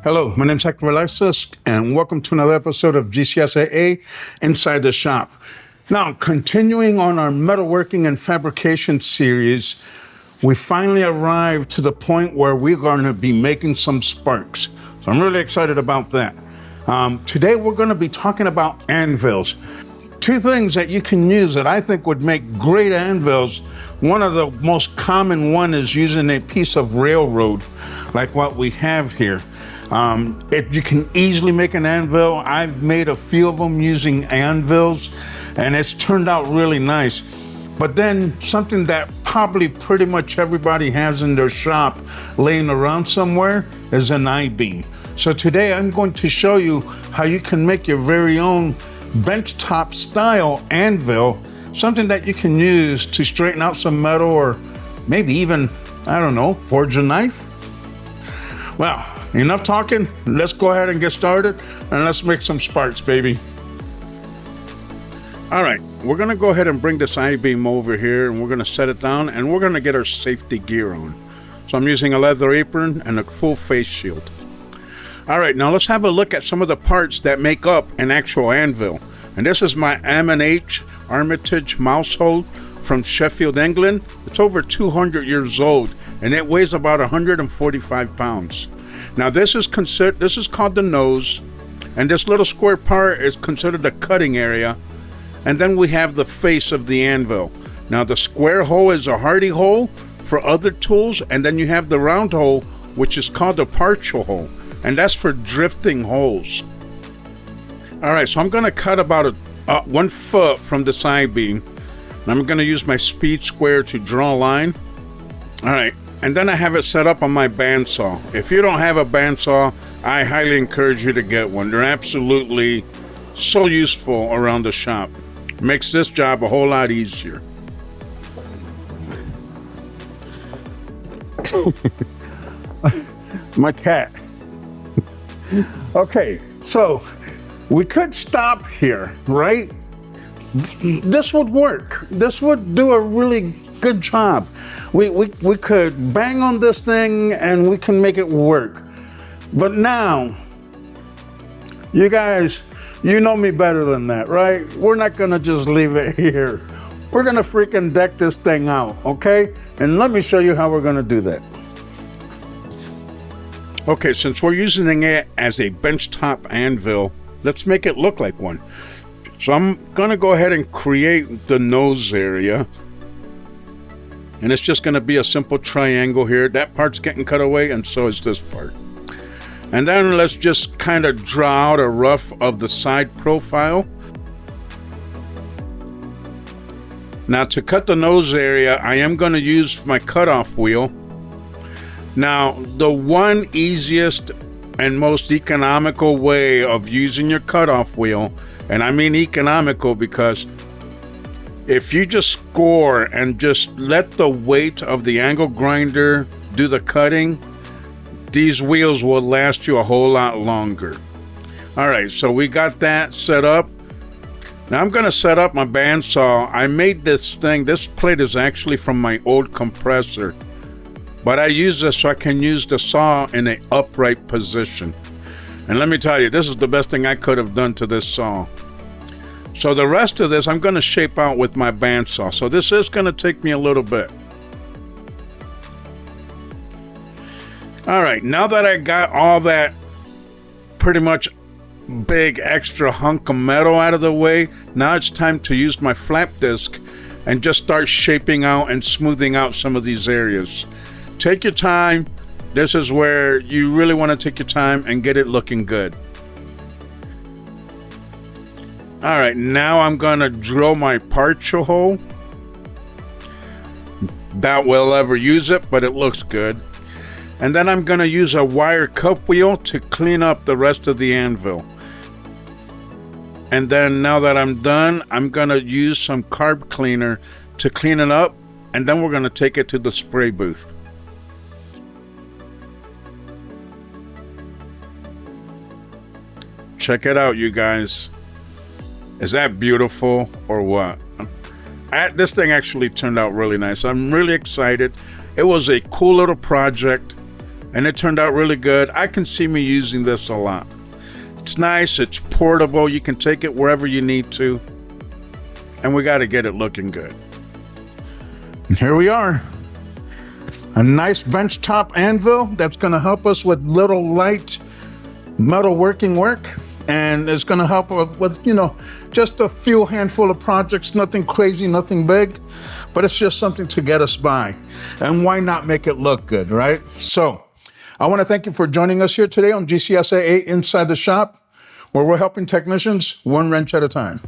Hello, my name is Hector Velazquez, and welcome to another episode of GCSAA Inside the Shop. Now, continuing on our metalworking and fabrication series, we finally arrived to the point where we're going to be making some sparks. So I'm really excited about that. Today, we're going to be talking about anvils. Two things that you can use that I think would make great anvils. One of the most common one is using a piece of railroad, like what we have here. You can easily make an anvil. I've made a few of them using anvils, and it's turned out really nice. But then something that probably pretty much everybody has in their shop laying around somewhere is an I-beam. So today I'm going to show you how you can make your very own benchtop style anvil, something that you can use to straighten out some metal or maybe even, I don't know, forge a knife. Well, enough talking. Let's go ahead and get started and let's make some sparks, baby. All right, we're gonna go ahead and bring this I-beam over here and we're gonna set it down and we're gonna get our safety gear on. So I'm using a leather apron and a full face shield. All right, now let's have a look at some of the parts that make up an actual anvil. And this is my M&H Armitage mouse hold from Sheffield, England. It's over 200 years old and it weighs about 145 pounds. Now this is called the nose, and this little square part is considered the cutting area. And then we have the face of the anvil. Now the square hole is a hardy hole for other tools, and then you have the round hole, which is called the partial hole, and that's for drifting holes. All right, so I'm gonna cut about 1 foot from the side beam. And I'm gonna use my speed square to draw a line. All right. And then I have it set up on my bandsaw. If you don't have a bandsaw, I highly encourage you to get one. They're absolutely so useful around the shop. Makes this job a whole lot easier. My cat. Okay, so we could stop here, right? This would work. This would do a really good job. We could bang on this thing and we can make it work. But now, you guys, you know me better than that, right? We're not gonna just leave it here. We're gonna freaking deck this thing out, okay? And let me show you how we're gonna do that. Okay, since we're using it as a benchtop anvil, let's make it look like one. So I'm gonna go ahead and create the nose area. And it's just gonna be a simple triangle here. That part's getting cut away and so is this part. And then let's just kind of draw out a rough of the side profile. Now to cut the nose area, I am gonna use my cutoff wheel. Now, the one easiest and most economical way of using your cutoff wheel, and I mean economical because if you just score and just let the weight of the angle grinder do the cutting, these wheels will last you a whole lot longer. All right, so we got that set up. Now I'm gonna set up my bandsaw. I made this thing, this plate is actually from my old compressor, but I use this so I can use the saw in an upright position. And let me tell you, this is the best thing I could have done to this saw. So the rest of this, I'm gonna shape out with my bandsaw. So this is gonna take me a little bit. All right, now that I got all that pretty much big extra hunk of metal out of the way, now it's time to use my flap disc and just start shaping out and smoothing out some of these areas. Take your time. This is where you really wanna take your time and get it looking good. All right, now I'm gonna drill my partial hole. Doubt we'll ever use it, but it looks good. And then I'm gonna use a wire cup wheel to clean up the rest of the anvil. And then now that I'm done, I'm gonna use some carb cleaner to clean it up, and then we're gonna take it to the spray booth. Check it out, you guys. Is that beautiful or what? This thing actually turned out really nice. I'm really excited. It was a cool little project. and it turned out really good. I can see me using this a lot. It's nice, it's portable, you can take it wherever you need to, and we got to get it looking good. And here we are. A nice benchtop anvil that's going to help us with little light metalworking work, and it's going to help with, just a few handful of projects, nothing crazy, nothing big, but it's just something to get us by. And why not make it look good, right? So I want to thank you for joining us here today on GCSAA Inside the Shop, where we're helping technicians one wrench at a time.